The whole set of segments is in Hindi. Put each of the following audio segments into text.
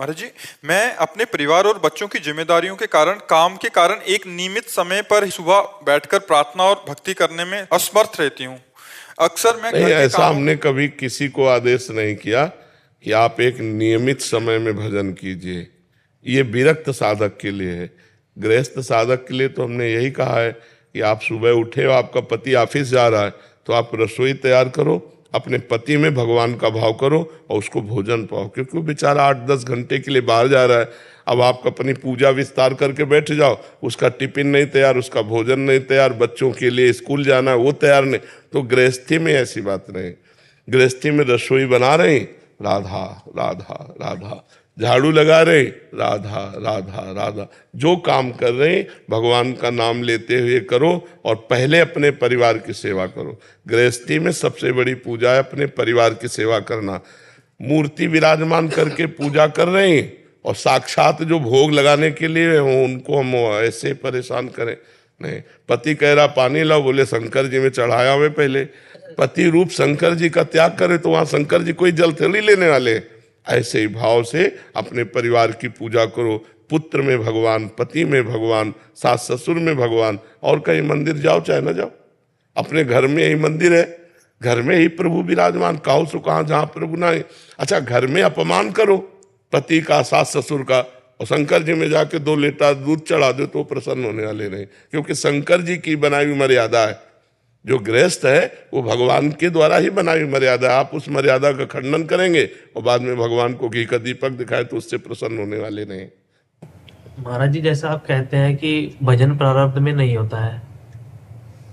महाराज जी, मैं अपने परिवार और बच्चों की जिम्मेदारियों के कारण, काम के कारण एक नियमित समय पर सुबह बैठकर प्रार्थना और भक्ति करने में असमर्थ रहती हूँ। अक्सर मैं नहीं, घर के ऐसा कामों हमने कभी किसी को आदेश नहीं किया कि आप एक नियमित समय में भजन कीजिए। ये विरक्त साधक के लिए है। गृहस्थ साधक के लिए तो हमने यही कहा है कि आप सुबह उठे हो, आपका पति ऑफिस जा रहा है, तो आप रसोई तैयार करो, अपने पति में भगवान का भाव करो और उसको भोजन पाओ, क्योंकि वो बेचारा 8-10 घंटे के लिए बाहर जा रहा है। अब आप अपनी पूजा विस्तार करके बैठ जाओ, उसका टिफिन नहीं तैयार, उसका भोजन नहीं तैयार, बच्चों के लिए स्कूल जाना है वो तैयार नहीं। तो गृहस्थी में ऐसी बात नहीं। गृहस्थी में रसोई बना रहे, राधा राधा राधा, झाड़ू लगा रहे, राधा राधा राधा, जो काम कर रहे हैं भगवान का नाम लेते हुए करो और पहले अपने परिवार की सेवा करो। गृहस्थी में सबसे बड़ी पूजा है अपने परिवार की सेवा करना। मूर्ति विराजमान करके पूजा कर रहे हैं और साक्षात जो भोग लगाने के लिए हो उनको हम ऐसे परेशान करें? नहीं। पति कह रहा पानी लाओ, बोले शंकर जी में चढ़ाया हुए, पहले पति रूप शंकर जी का त्याग करे तो वहां शंकर जी कोई जल थोड़ी लेने वाले। ऐसे ही भाव से अपने परिवार की पूजा करो। पुत्र में भगवान, पति में भगवान, सास ससुर में भगवान, और कहीं मंदिर जाओ चाहे ना जाओ, अपने घर में ही मंदिर है, घर में ही प्रभु विराजमान। काहू सो कहाँ जहाँ प्रभु ना है। अच्छा, घर में अपमान करो पति का, सास ससुर का, और शंकर जी में जाके 2 लीटर दूध चढ़ा दो तो प्रसन्न होने वाले नहीं, क्योंकि शंकर जी की बनाई हुई मर्यादा है। जो गृहस्थ है वो भगवान के द्वारा ही बनाई हुई मर्यादा है। आप उस मर्यादा का खंडन करेंगे और बाद में भगवान को घी का दीपक दिखाए तो उससे प्रसन्न होने वाले नहीं। महाराज जी, जैसा आप कहते हैं कि भजन प्रारब्ध में नहीं होता है,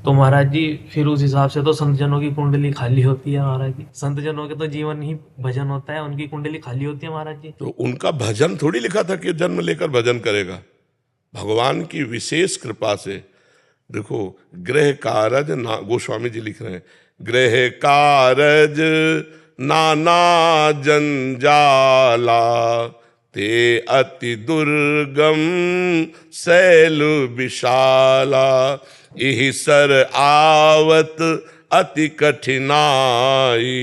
तो महाराज जी फिर उस हिसाब से तो संत जनों की कुंडली खाली होती है। महाराज जी, संत जनों के तो जीवन ही भजन होता है, उनकी कुंडली खाली होती है। महाराज जी, तो उनका भजन थोड़ी लिखा था कि जन्म लेकर भजन करेगा। भगवान की विशेष कृपा से देखो, गृह कारज ना, गोस्वामी जी लिख रहे हैं, गृह कारज नाना जंजाला, ते अति दुर्गम शैल विशाला, यही सर आवत अति कठिनाई,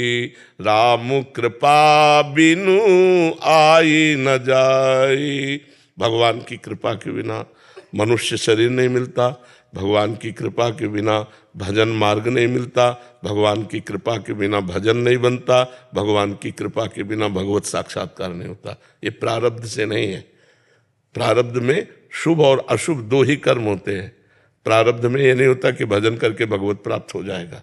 राम कृपा बिनु आई न जाई। भगवान की कृपा के बिना मनुष्य शरीर नहीं मिलता, भगवान की कृपा के बिना भजन मार्ग नहीं मिलता, भगवान की कृपा के बिना भजन नहीं बनता, भगवान की कृपा के बिना भगवत साक्षात्कार नहीं होता। ये प्रारब्ध से नहीं है। प्रारब्ध में शुभ और अशुभ 2 ही कर्म होते हैं। प्रारब्ध में ये नहीं होता कि भजन करके भगवत प्राप्त हो जाएगा।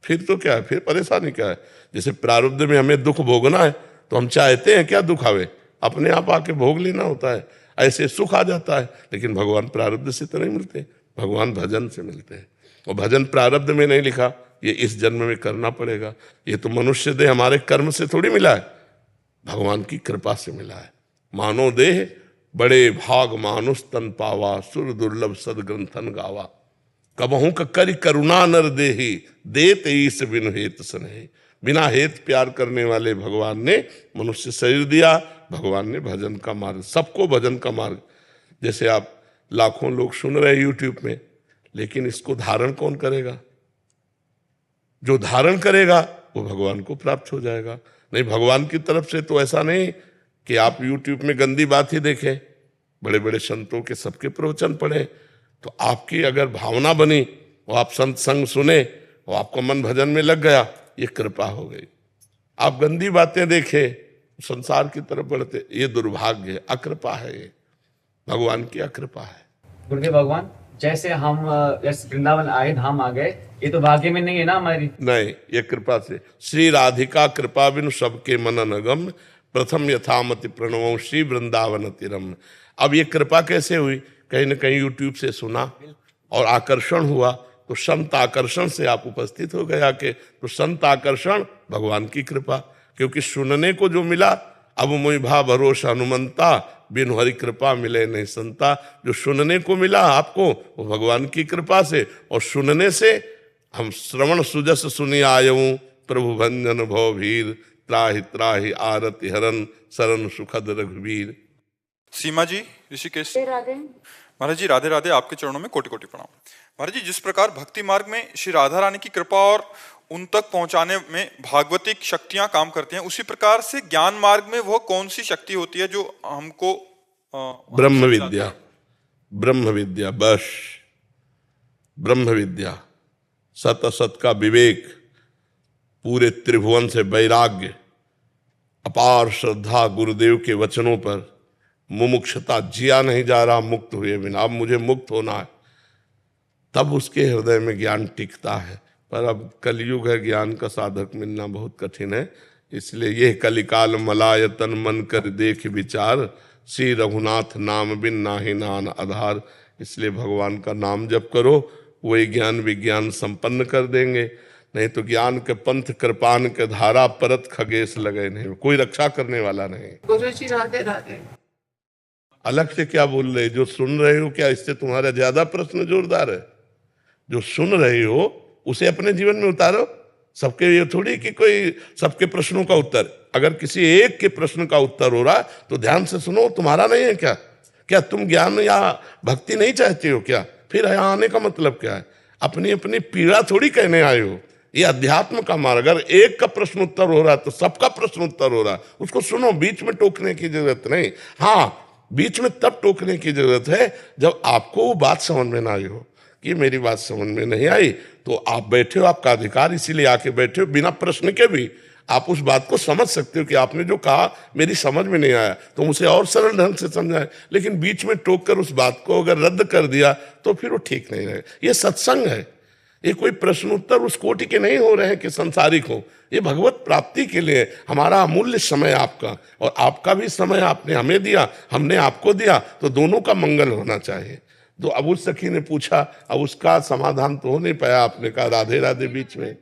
फिर तो क्या है, फिर परेशानी क्या है? जैसे प्रारब्ध में हमें दुख भोगना है तो हम चाहते हैं क्या दुख आवे, अपने आप आके भोग लेना होता है, ऐसे सुख आ जाता है। लेकिन भगवान प्रारब्ध से तो नहीं मिलते, भगवान भजन से मिलते हैं। और भजन प्रारब्ध में नहीं लिखा, ये इस जन्म में करना पड़ेगा। ये तो मनुष्य देह हमारे कर्म से थोड़ी मिला है, भगवान की कृपा से मिला है। मानो देह बड़े भाग मानुष तन पावा, सुर दुर्लभ सदग्रंथन गावा, कबहू करी करुणा नर देही, देत ईस बिन हेत स्नेह। बिना हेत प्यार करने वाले भगवान ने मनुष्य शरीर दिया। भगवान ने भजन का मार्ग, सबको भजन का मार्ग। जैसे आप लाखों लोग सुन रहे हैं यूट्यूब में, लेकिन इसको धारण कौन करेगा? जो धारण करेगा वो भगवान को प्राप्त हो जाएगा। नहीं, भगवान की तरफ से तो ऐसा नहीं कि आप यूट्यूब में गंदी बात ही देखें, बड़े बड़े संतों के सबके प्रवचन पढ़े, तो आपकी अगर भावना बनी और आप संत संग सुने और आपका मन भजन में लग गया, ये कृपा हो गई। आप गंदी बातें देखें, संसार की तरफ बढ़ते, ये दुर्भाग्य है, अकृपा है, ये भगवान की अकृपा है। गुरुदेव भगवान, जैसे हम वृंदावन आए, धाम आ गए, ये तो भाग्य में नहीं है ना हमारी? नहीं, ये कृपा से। श्री राधिका कृपा बिनु सबके मनन गम, प्रथम यथामति प्रणव श्री वृंदावन तिरम। अब ये कृपा कैसे हुई? कहीं न कहीं यूट्यूब से सुना और आकर्षण हुआ, तो संत आकर्षण से आप उपस्थित हो गए आके। तो संत आकर्षण भगवान की कृपा, क्योंकि सुनने को जो मिला, अब मोहि भा भरोसा हनुमंता, बिन हरि कृपा मिले नहीं संता। जो सुनने को मिला आपको वो भगवान की कृपा से, और सुनने से हम श्रवण सुजस सुनि आयऊं, प्रभु भंजन भव भीर, त्राहि त्राहि आरति हरन, शरण सुखद रघुवीर। सीमा जी, ऋषिकेश। राधे महाराज जी, राधे राधे। आपके चरणों में कोटि कोटि प्रणाम। महाराज जी, जिस प्रकार भक्ति मार्ग में श्री राधा रानी की कृपा और उन तक पहुंचाने में भागवतिक शक्तियां काम करती हैं, उसी प्रकार से ज्ञान मार्ग में वह कौन सी शक्ति होती है जो हमको ब्रह्म विद्या, ब्रह्म विद्या, बस ब्रह्म विद्या, सत असत का विवेक, पूरे त्रिभुवन से वैराग्य, अपार श्रद्धा गुरुदेव के वचनों पर, मुमुक्षता, जिया नहीं जा रहा मुक्त हुए बिना, अब मुझे मुक्त होना है, तब उसके हृदय में ज्ञान टिकता है। पर अब कलयुग है, ज्ञान का साधक मिलना बहुत कठिन है। इसलिए यह कलिकाल मलायतन मन कर देख विचार, श्री रघुनाथ नाम बिन नाहि नान आधार। इसलिए भगवान का नाम जप करो, वही ज्ञान विज्ञान संपन्न कर देंगे। नहीं तो ज्ञान के पंथ कृपान के धारा परत खगेश लगे नहीं, कोई रक्षा करने वाला नहीं। गुरु जी राधे राधे। अलग से क्या बोल रहे, जो सुन रहे हो क्या इससे तुम्हारा ज्यादा प्रश्न जोरदार है? जो सुन रहे हो उसे अपने जीवन में उतारो। सबके ये थोड़ी कि कोई सबके प्रश्नों का उत्तर, अगर किसी एक के प्रश्न का उत्तर हो रहा तो ध्यान से सुनो। तुम्हारा नहीं है क्या? क्या तुम ज्ञान या भक्ति नहीं चाहते हो क्या? फिर यहाँ आने का मतलब क्या है? अपनी अपनी पीड़ा थोड़ी कहने आए हो। ये अध्यात्म का मार्ग। अगर एक का प्रश्न उत्तर हो रहा तो सबका प्रश्न उत्तर हो रहा, उसको सुनो। बीच में टोकने की जरूरत नहीं। हाँ, बीच में तब टोकने की जरूरत है जब आपको वो बात समझ में ना आई हो कि मेरी बात समझ में नहीं आई, तो आप बैठे हो, आपका अधिकार, इसीलिए आके बैठे हो। बिना प्रश्न के भी आप उस बात को समझ सकते हो कि आपने जो कहा मेरी समझ में नहीं आया, तो मुझे और सरल ढंग से समझाए। लेकिन बीच में टोक कर उस बात को अगर रद्द कर दिया तो फिर वो ठीक नहीं रहेगा। ये सत्संग है, ये कोई प्रश्न उत्तर उस कोटि के नहीं हो रहे हैं कि संसारिक हो। ये भगवत प्राप्ति के लिए हमारा अमूल्य समय आपका, और आपका भी समय आपने हमें दिया, हमने आपको दिया, तो दोनों का मंगल होना चाहिए। तो अब उस सखी ने पूछा, अब उसका समाधान तो हो नहीं पाया। आपने कहा राधे राधे बीच में।